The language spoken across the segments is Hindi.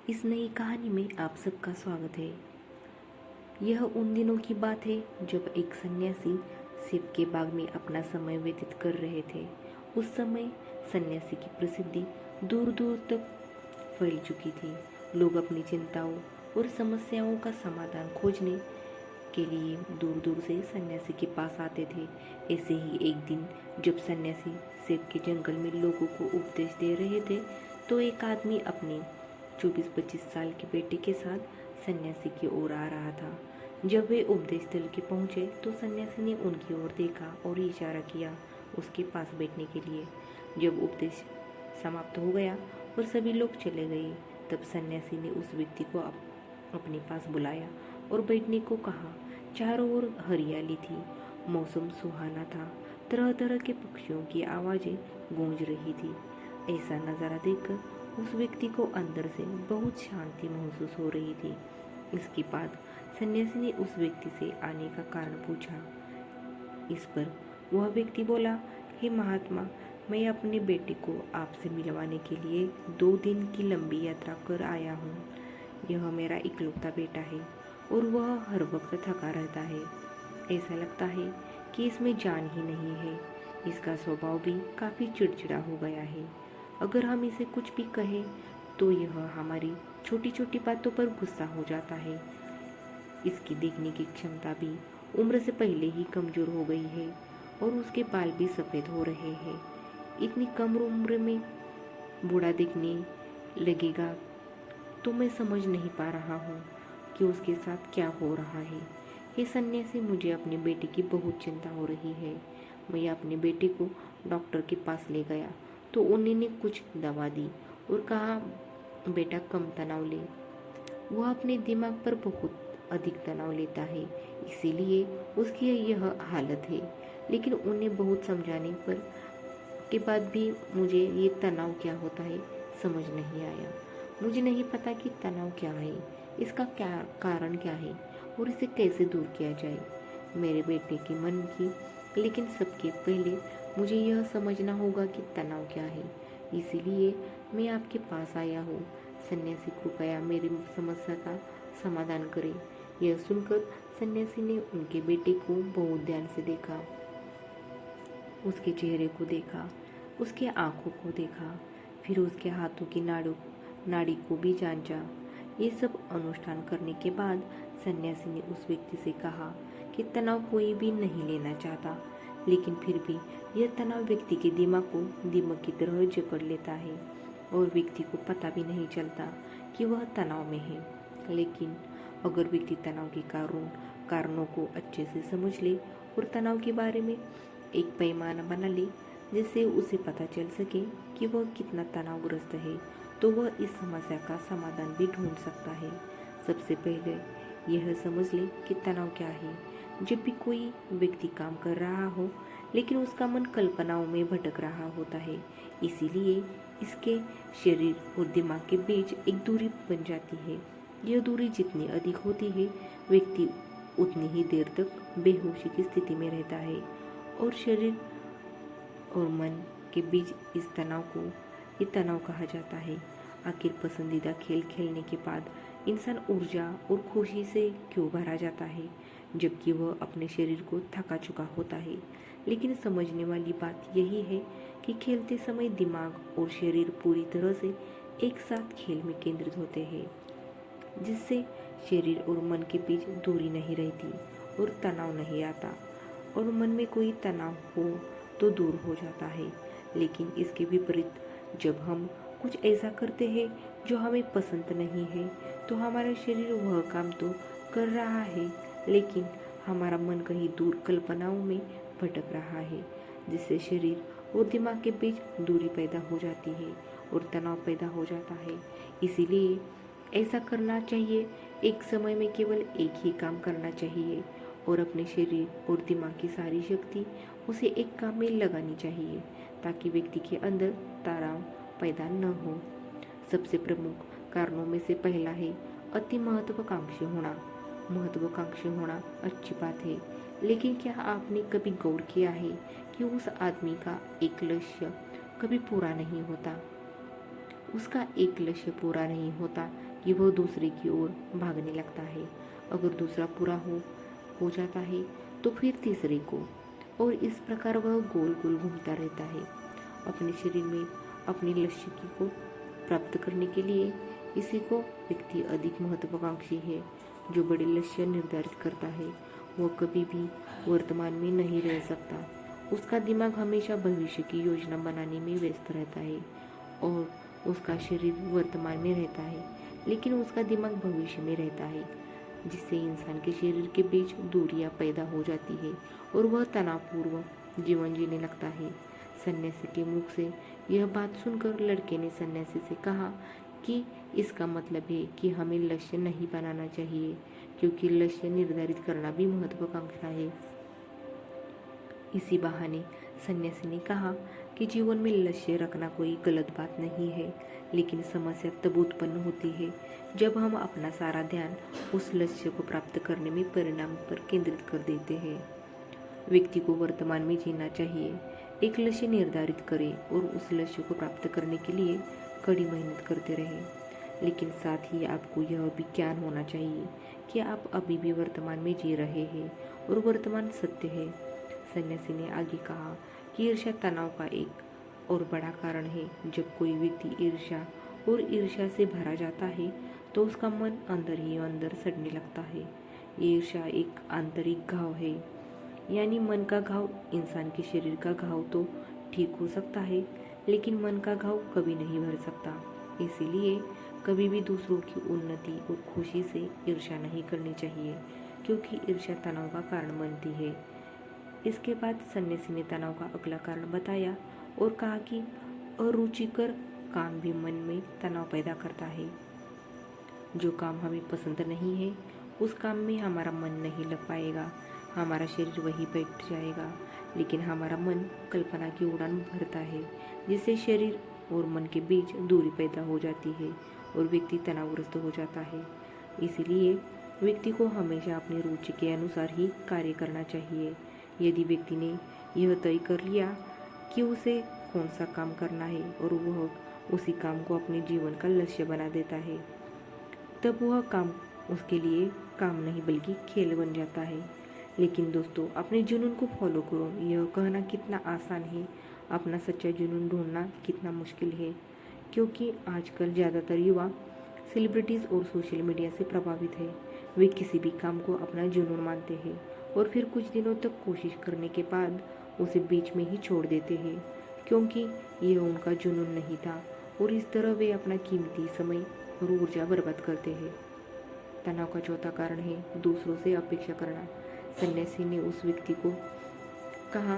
इस नई कहानी में आप सबका स्वागत है। यह उन दिनों की बात है जब एक सन्यासी शिव के बाग में अपना समय व्यतीत कर रहे थे। उस समय सन्यासी की प्रसिद्धि दूर दूर तक फैल चुकी थी। लोग अपनी चिंताओं और समस्याओं का समाधान खोजने के लिए दूर दूर से सन्यासी के पास आते थे। ऐसे ही एक दिन जब सन्यासी शिव के जंगल में लोगों को उपदेश दे रहे थे, तो एक आदमी अपने 24-25 साल के बेटे के साथ सन्यासी की ओर आ रहा था। जब वे उपदेश स्थल के पहुंचे तो सन्यासी ने उनकी ओर देखा और इशारा किया उसके पास बैठने के लिए। जब उपदेश समाप्त हो गया और सभी लोग चले गए, तब सन्यासी ने उस व्यक्ति को अपने पास बुलाया और बैठने को कहा। चारों ओर हरियाली थी, मौसम सुहाना था, तरह तरह के पक्षियों की आवाज़ें गूंज रही थी। ऐसा नज़ारा देखकर उस व्यक्ति को अंदर से बहुत शांति महसूस हो रही थी। इसके बाद सन्यासी ने उस व्यक्ति से आने का कारण पूछा। इस पर वह व्यक्ति बोला, हे महात्मा, मैं अपने बेटे को आपसे मिलवाने के लिए 2 दिन की लंबी यात्रा कर आया हूँ। यह मेरा इकलौता बेटा है और वह हर वक्त थका रहता है। ऐसा लगता है कि इसमें जान ही नहीं है। इसका स्वभाव भी काफ़ी चिड़चिड़ा हो गया है। अगर हम इसे कुछ भी कहें तो यह हमारी छोटी छोटी बातों पर गुस्सा हो जाता है। इसकी देखने की क्षमता भी उम्र से पहले ही कमज़ोर हो गई है और उसके बाल भी सफ़ेद हो रहे हैं। इतनी कम उम्र में बूढ़ा दिखने लगेगा तो मैं समझ नहीं पा रहा हूँ कि उसके साथ क्या हो रहा है। हे सन्यासी, मुझे अपने बेटे की बहुत चिंता हो रही है। मैं अपने बेटे को डॉक्टर के पास ले गया तो उन्होंने कुछ दवा दी और कहा बेटा कम तनाव ले। वह अपने दिमाग पर बहुत अधिक तनाव लेता है, इसीलिए उसकी यह हालत है। लेकिन उन्हें बहुत समझाने पर के बाद भी मुझे ये तनाव क्या होता है समझ नहीं आया। मुझे नहीं पता कि तनाव क्या है, इसका क्या कारण क्या है और इसे कैसे दूर किया जाए मेरे बेटे के मन की। लेकिन सबके पहले मुझे यह समझना होगा कि तनाव क्या है, इसीलिए मैं आपके पास आया हूँ। सन्यासी कृपया मेरी समस्या का समाधान करें। यह सुनकर सन्यासी ने उनके बेटे को बहुत ध्यान से देखा, उसके चेहरे को देखा, उसके आंखों को देखा, फिर उसके हाथों की नाड़ी को भी जांचा। ये सब अनुष्ठान करने के बाद सन्यासी ने उस व्यक्ति से कहा कि तनाव कोई भी नहीं लेना चाहता, लेकिन फिर भी यह तनाव व्यक्ति के दिमाग को दीमक की तरह जकड़ लेता है और व्यक्ति को पता भी नहीं चलता कि वह तनाव में है। लेकिन अगर व्यक्ति तनाव के कारणों को अच्छे से समझ ले और तनाव के बारे में एक पैमाना बना ले जिससे उसे पता चल सके कि वह कितना तनावग्रस्त है, तो वह इस समस्या का समाधान भी ढूंढ सकता है। सबसे पहले यह समझ ले कि तनाव क्या है। जब भी कोई व्यक्ति काम कर रहा हो लेकिन उसका मन कल्पनाओं में भटक रहा होता है, इसीलिए इसके शरीर और दिमाग के बीच एक दूरी बन जाती है। यह दूरी जितनी अधिक होती है, व्यक्ति उतनी ही देर तक बेहोशी की स्थिति में रहता है और शरीर और मन के बीच इस तनाव को ये तनाव कहा जाता है। आखिर पसंदीदा खेल खेलने के बाद इंसान ऊर्जा और खुशी से क्यों भरा जाता है, जबकि वह अपने शरीर को थका चुका होता है। लेकिन समझने वाली बात यही है कि खेलते समय दिमाग और शरीर पूरी तरह से एक साथ खेल में केंद्रित होते हैं, जिससे शरीर और मन के बीच दूरी नहीं रहती और तनाव नहीं आता। और मन में कोई तनाव हो तो दूर हो जाता है। लेकिन इसके विपरीत जब हम कुछ ऐसा करते हैं जो हमें पसंद नहीं है, तो हमारा शरीर वह काम तो कर रहा है, लेकिन हमारा मन कहीं दूर कल्पनाओं में भटक रहा है, जिससे शरीर और दिमाग के बीच दूरी पैदा हो जाती है और तनाव पैदा हो जाता है। इसीलिए ऐसा करना चाहिए, एक समय में केवल एक ही काम करना चाहिए और अपने शरीर और दिमाग की सारी शक्ति उसे एक काम में लगानी चाहिए, ताकि व्यक्ति के अंदर तनाव पैदा न हो। सबसे प्रमुख कारणों में से पहला है अति महत्वाकांक्षी होना। महत्वाकांक्षी होना अच्छी बात है, लेकिन क्या आपने कभी गौर किया है कि उस आदमी का एक लक्ष्य कभी पूरा नहीं होता। उसका एक लक्ष्य पूरा नहीं होता कि वह दूसरे की ओर भागने लगता है। अगर दूसरा पूरा हो जाता है तो फिर तीसरे को, और इस प्रकार वह गोल गोल घूमता रहता है। अपने शरीर में अपने लक्ष्य को प्राप्त करने के लिए इसी को व्यक्ति अधिक महत्वाकांक्षी है। जो बड़े लक्ष्य निर्धारित करता है वह कभी भी वर्तमान में नहीं रह सकता। उसका दिमाग हमेशा भविष्य की योजना बनाने में व्यस्त रहता है और उसका शरीर वर्तमान में रहता है, लेकिन उसका दिमाग भविष्य में रहता है, जिससे इंसान के शरीर के बीच दूरियां पैदा हो जाती है और वह तनावपूर्वक जीवन जीने लगता है। सन्यासी के मुख से यह बात सुनकर लड़के ने सन्यासी से कहा कि इसका मतलब है कि हमें लक्ष्य नहीं बनाना चाहिए, क्योंकि लक्ष्य निर्धारित करना भी महत्वाकांक्षा है। इसी बहाने सन्यासी ने कहा कि जीवन में लक्ष्य रखना कोई गलत बात नहीं है, लेकिन समस्या तब उत्पन्न होती है जब हम अपना सारा ध्यान उस लक्ष्य को प्राप्त करने में परिणाम पर केंद्रित कर देते हैं। व्यक्ति को वर्तमान में जीना चाहिए, एक लक्ष्य निर्धारित करे और उस लक्ष्य को प्राप्त करने के लिए कड़ी मेहनत करते रहे। लेकिन साथ ही आपको यह भी ज्ञान होना चाहिए कि आप अभी भी वर्तमान में जी रहे हैं और वर्तमान सत्य है। सन्यासी ने आगे कहा कि ईर्ष्या तनाव का एक और बड़ा कारण है। जब कोई व्यक्ति ईर्ष्या से भरा जाता है तो उसका मन अंदर ही अंदर सड़ने लगता है। ईर्ष्या एक आंतरिक घाव है, यानी मन का घाव। इंसान के शरीर का घाव तो ठीक हो सकता है, लेकिन मन का घाव कभी नहीं भर सकता। इसीलिए कभी भी दूसरों की उन्नति और खुशी से ईर्ष्या नहीं करनी चाहिए, क्योंकि ईर्ष्या तनाव का कारण बनती है। इसके बाद सन्यासी ने तनाव का अगला कारण बताया और कहा कि अरुचिकर काम भी मन में तनाव पैदा करता है। जो काम हमें पसंद नहीं है उस काम में हमारा मन नहीं लग पाएगा, हमारा शरीर वहीं बैठ जाएगा, लेकिन हमारा मन कल्पना की उड़ान भरता है, जिससे शरीर और मन के बीच दूरी पैदा हो जाती है और व्यक्ति तनावग्रस्त हो जाता है। इसीलिए व्यक्ति को हमेशा अपनी रुचि के अनुसार ही कार्य करना चाहिए। यदि व्यक्ति ने यह तय कर लिया कि उसे कौन सा काम करना है और वह उसी काम को अपने जीवन का लक्ष्य बना देता है, तब वह काम उसके लिए काम नहीं बल्कि खेल बन जाता है। लेकिन दोस्तों, अपने जुनून को फॉलो करो, यह कहना कितना आसान है, अपना सच्चा जुनून ढूंढना कितना मुश्किल है। क्योंकि आजकल ज़्यादातर युवा सेलिब्रिटीज़ और सोशल मीडिया से प्रभावित है। वे किसी भी काम को अपना जुनून मानते हैं और फिर कुछ दिनों तक कोशिश करने के बाद उसे बीच में ही छोड़ देते हैं, क्योंकि यह उनका जुनून नहीं था, और इस तरह वे अपना कीमती समय और ऊर्जा बर्बाद करते हैं। तनाव का चौथा कारण है दूसरों से अपेक्षा करना। सन्यासी ने उस व्यक्ति को कहा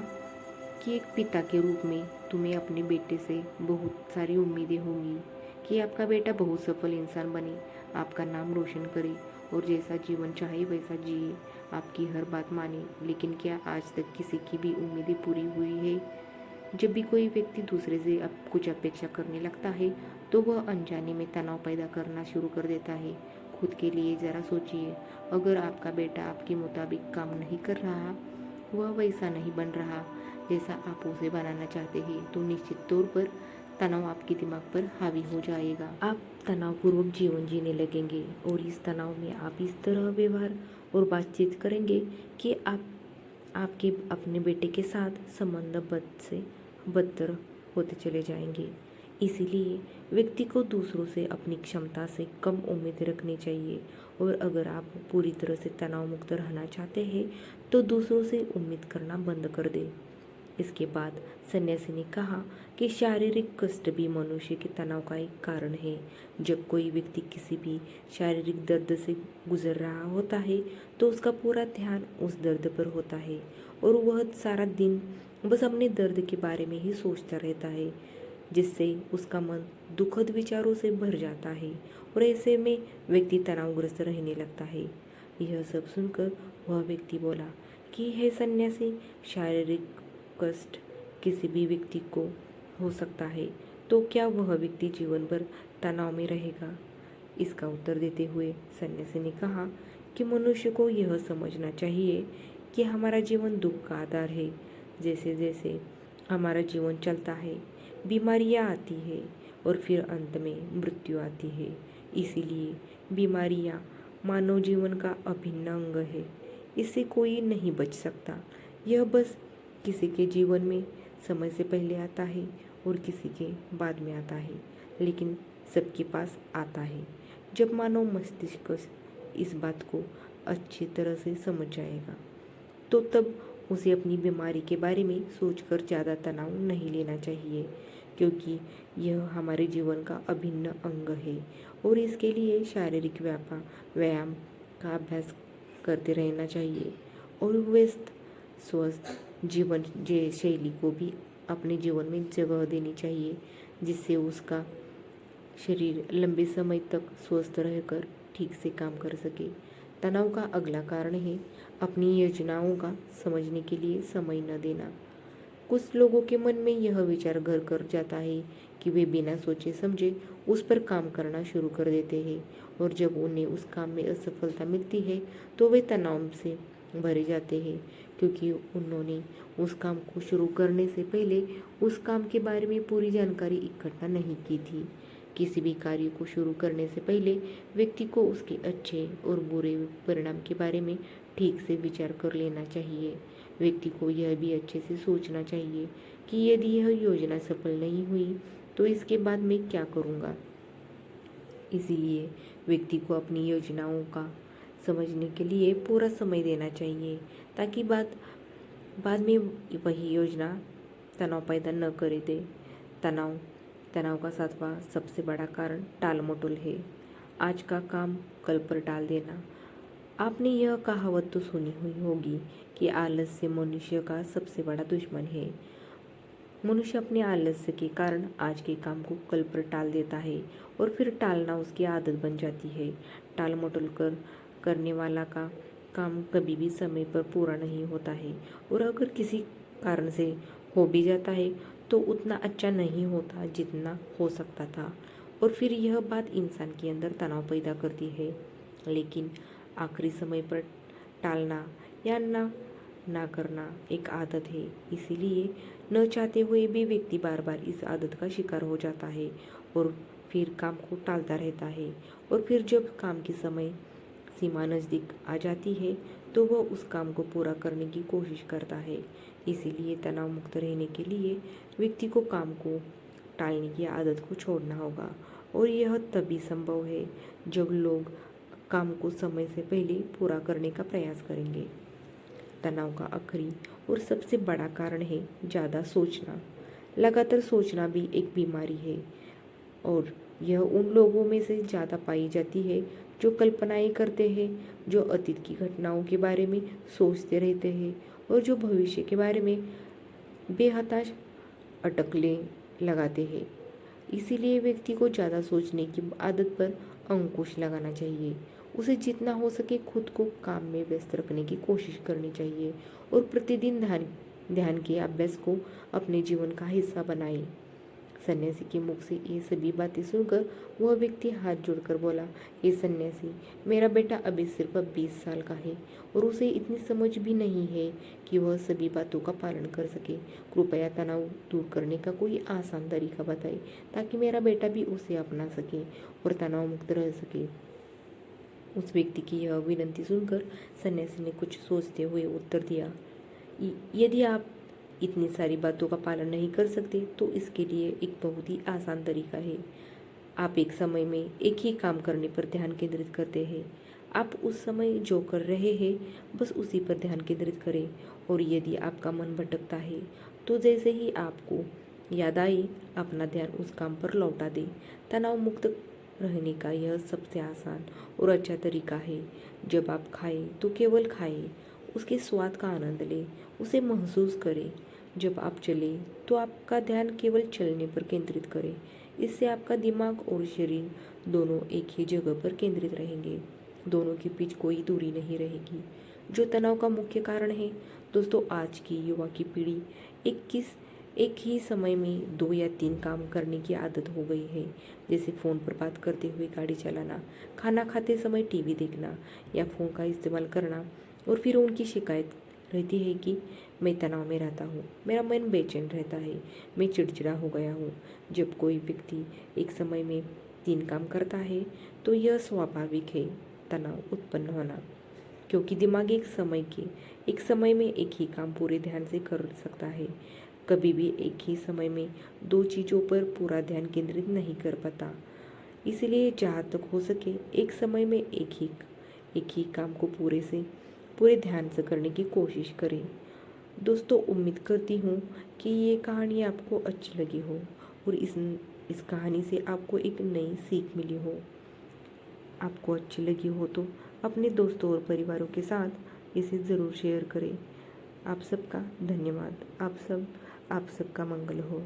कि एक पिता के रूप में तुम्हें अपने बेटे से बहुत सारी उम्मीदें होंगी कि आपका बेटा बहुत सफल इंसान बने, आपका नाम रोशन करे और जैसा जीवन चाहे वैसा जिए, आपकी हर बात माने। लेकिन क्या आज तक किसी की भी उम्मीदें पूरी हुई है? जब भी कोई व्यक्ति दूसरे से अब कुछ अपेक्षा करने लगता है तो वह अनजाने में तनाव पैदा करना शुरू कर देता है। खुद के लिए ज़रा सोचिए, अगर आपका बेटा आपके मुताबिक काम नहीं कर रहा, वह वैसा नहीं बन रहा जैसा आप उसे बनाना चाहते हैं, तो निश्चित तौर पर तनाव आपके दिमाग पर हावी हो जाएगा। आप तनावपूर्वक जीवन जीने लगेंगे और इस तनाव में आप इस तरह व्यवहार और बातचीत करेंगे कि आपके अपने बेटे के साथ संबंध बद से बदतर होते चले जाएंगे। इसीलिए व्यक्ति को दूसरों से अपनी क्षमता से कम उम्मीद रखनी चाहिए, और अगर आप पूरी तरह से तनाव मुक्त रहना चाहते हैं तो दूसरों से उम्मीद करना बंद कर दें। इसके बाद सन्यासी ने कहा कि शारीरिक कष्ट भी मनुष्य के तनाव का एक कारण है। जब कोई व्यक्ति किसी भी शारीरिक दर्द से गुजर रहा होता है तो उसका पूरा ध्यान उस दर्द पर होता है और वह सारा दिन बस अपने दर्द के बारे में ही सोचता रहता है, जिससे उसका मन दुखद विचारों से भर जाता है और ऐसे में व्यक्ति तनावग्रस्त रहने लगता है। यह सब सुनकर वह व्यक्ति बोला कि हे सन्यासी, शारीरिक कष्ट किसी भी व्यक्ति को हो सकता है, तो क्या वह व्यक्ति जीवन भर तनाव में रहेगा? इसका उत्तर देते हुए सन्यासी ने कहा कि मनुष्य को यह समझना चाहिए कि हमारा जीवन दुख का आधार है। जैसे जैसे हमारा जीवन चलता है, बीमारियां आती है और फिर अंत में मृत्यु आती है। इसीलिए बीमारियां मानव जीवन का अभिन्न अंग है। इससे कोई नहीं बच सकता। यह बस किसी के जीवन में समय से पहले आता है और किसी के बाद में आता है, लेकिन सबके पास आता है। जब मानव मस्तिष्क इस बात को अच्छी तरह से समझ जाएगा, तो तब उसे अपनी बीमारी के बारे में सोचकर ज़्यादा तनाव नहीं लेना चाहिए, क्योंकि यह हमारे जीवन का अभिन्न अंग है और इसके लिए शारीरिक व्यायाम का अभ्यास करते रहना चाहिए और व्यस्त स्वस्थ जीवन शैली को भी अपने जीवन में जगह देनी चाहिए, जिससे उसका शरीर लंबे समय तक स्वस्थ रहकर ठीक से काम कर सके। तनाव का अगला कारण है अपनी योजनाओं का समझने के लिए समय न देना। कुछ लोगों के मन में यह विचार घर कर जाता है कि वे बिना सोचे समझे उस पर काम करना शुरू कर देते हैं और जब उन्हें उस काम में असफलता मिलती है तो वे तनाव से भरे जाते हैं, क्योंकि उन्होंने उस काम को शुरू करने से पहले उस काम के बारे में पूरी जानकारी इकट्ठा नहीं की थी। किसी भी कार्य को शुरू करने से पहले व्यक्ति को उसके अच्छे और बुरे परिणाम के बारे में ठीक से विचार कर लेना चाहिए। व्यक्ति को यह भी अच्छे से सोचना चाहिए कि यदि यह योजना सफल नहीं हुई तो इसके बाद मैं क्या करूँगा। इसीलिए व्यक्ति को अपनी योजनाओं का समझने के लिए पूरा समय देना चाहिए, ताकि बाद में वही योजना तनाव पैदा न करे दे। तनाव का सातवां सबसे बड़ा कारण टाल मटोल है। आज का काम कल पर टाल देना। आपने यह कहावत तो सुनी हुई होगी कि आलस्य मनुष्य का सबसे बड़ा दुश्मन है। मनुष्य अपने आलस्य के कारण आज के काम को कल पर टाल देता है और फिर टालना उसकी आदत बन जाती है। टाल मटोल करने वाला का काम कभी भी समय पर पूरा नहीं होता है और अगर किसी कारण से हो भी जाता है तो उतना अच्छा नहीं होता जितना हो सकता था, और फिर यह बात इंसान के अंदर तनाव पैदा करती है। लेकिन आखिरी समय पर टालना या ना करना एक आदत है, इसीलिए न चाहते हुए भी व्यक्ति बार बार इस आदत का शिकार हो जाता है और फिर काम को टालता रहता है, और फिर जब काम की समय सीमा नज़दीक आ जाती है तो वह उस काम को पूरा करने की कोशिश करता है। इसीलिए तनाव मुक्त रहने के लिए व्यक्ति को काम को टालने की आदत को छोड़ना होगा, और यह तभी संभव है जब लोग काम को समय से पहले पूरा करने का प्रयास करेंगे। तनाव का आखिरी और सबसे बड़ा कारण है ज़्यादा सोचना। लगातार सोचना भी एक बीमारी है और यह उन लोगों में से ज़्यादा पाई जाती है जो कल्पनाएं करते हैं, जो अतीत की घटनाओं के बारे में सोचते रहते हैं और जो भविष्य के बारे में बेहताश अटकलें लगाते हैं। इसीलिए व्यक्ति को ज़्यादा सोचने की आदत पर अंकुश लगाना चाहिए। उसे जितना हो सके खुद को काम में व्यस्त रखने की कोशिश करनी चाहिए और प्रतिदिन ध्यान के अभ्यास को अपने जीवन का हिस्सा बनाए। सन्यासी के मुख से ये सभी बातें सुनकर वह व्यक्ति हाथ जोड़कर बोला, हे सन्यासी, मेरा बेटा अभी सिर्फ 20 साल का है और उसे इतनी समझ भी नहीं है कि वह सभी बातों का पालन कर सके। कृपया तनाव दूर करने का कोई आसान तरीका बताएं ताकि मेरा बेटा भी उसे अपना सके और तनाव मुक्त रह सके। उस व्यक्ति की यह विनती सुनकर सन्यासी ने कुछ सोचते हुए उत्तर दिया, यदि आप इतनी सारी बातों का पालन नहीं कर सकते तो इसके लिए एक बहुत ही आसान तरीका है। आप एक समय में एक ही काम करने पर ध्यान केंद्रित करते हैं। आप उस समय जो कर रहे हैं बस उसी पर ध्यान केंद्रित करें, और यदि आपका मन भटकता है तो जैसे ही आपको याद आए अपना ध्यान उस काम पर लौटा दें। तनाव मुक्त रहने का यह सबसे आसान और अच्छा तरीका है। जब आप खाएं तो केवल खाएं, उसके स्वाद का आनंद लें, उसे महसूस करें। जब आप चलें तो आपका ध्यान केवल चलने पर केंद्रित करें। इससे आपका दिमाग और शरीर दोनों एक ही जगह पर केंद्रित रहेंगे, दोनों के बीच कोई दूरी नहीं रहेगी, जो तनाव का मुख्य कारण है। दोस्तों, आज की युवा की पीढ़ी एक ही समय में 2 या 3 काम करने की आदत हो गई है, जैसे फ़ोन पर बात करते हुए गाड़ी चलाना, खाना खाते समय टीवी देखना या फ़ोन का इस्तेमाल करना, और फिर उनकी शिकायत रहती है कि मैं तनाव में रहता हूँ, मेरा मन बेचैन रहता है, मैं चिड़चिड़ा हो गया हूँ। जब कोई व्यक्ति एक समय में 3 काम करता है तो यह स्वाभाविक है तनाव उत्पन्न होना, क्योंकि दिमाग एक समय में एक ही काम पूरे ध्यान से कर सकता है। कभी भी एक ही समय में 2 चीज़ों पर पूरा ध्यान केंद्रित नहीं कर पाता। इसलिए जहाँ तक हो सके एक समय में एक ही काम को पूरे ध्यान से करने की कोशिश करें। दोस्तों, उम्मीद करती हूँ कि ये कहानी आपको अच्छी लगी हो और इस कहानी से आपको एक नई सीख मिली हो। आपको अच्छी लगी हो तो अपने दोस्तों और परिवारों के साथ इसे ज़रूर शेयर करें। आप सबका धन्यवाद। आप सबका मंगल हो।